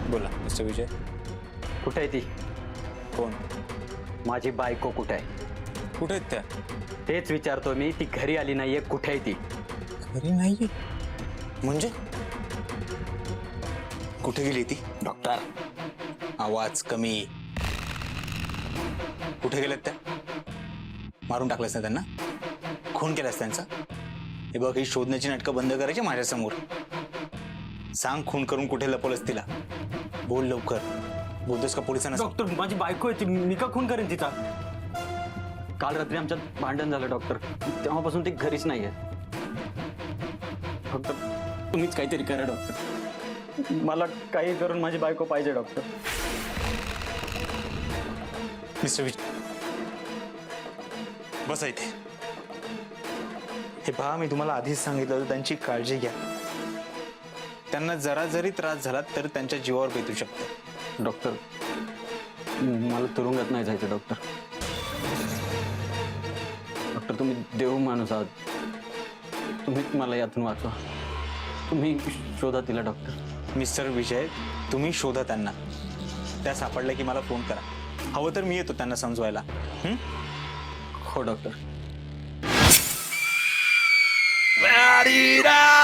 बोला मिस्टर विजय. कुठे आहे ती? कोण? माझी बायको कुठे आहे? कुठे आहेत त्या? तेच विचारतो मी. ती घरी आली नाहीये, कुठे आहे ती? घरी नाहीये म्हणजे? कुठे गेली ती? डॉक्टर, आवाज कमी. कुठे गेल्यात त्या? मारून टाकलंस ना त्यांना? खून केलास त्यांचा? हे बघ, ही शोधण्याची नाटकं बंद करायची माझ्यासमोर. सांग, खून करून कुठे लपवलंस तिला? बोल लवकर. बोलतोस का पोलिसांना? डॉक्टर, माझी बायको आहे ती. मी का खून करेन तिचा? काल रात्री आमच्यात भांडण झालं डॉक्टर. तेव्हापासून ती घरीच नाहीये. डॉक्टर, तुम्हीच काहीतरी करा डॉक्टर. मला काही करून माझी बायको पाहिजे डॉक्टर. मिस्टर विजय, बसा इथे. हे पहा, मी तुम्हाला आधीच सांगितलं होतं, त्यांची काळजी घ्या. त्यांना जरा जरी त्रास झाला तर त्यांच्या जीवावर बेतू शकतं. डॉक्टर, मला तुरुंगात नाही जायचं डॉक्टर. डॉक्टर, तुम्ही देव माणूस आहात. तुम्हीच मला यातून वाचवा. तुम्ही शोधा तिला डॉक्टर. मिस्टर विजय, तुम्ही शोधा त्यांना. त्या सापडल्या की मला फोन करा. हवं तर मी येतो त्यांना समजवायला. हो डॉक्टर. Da-dee-da!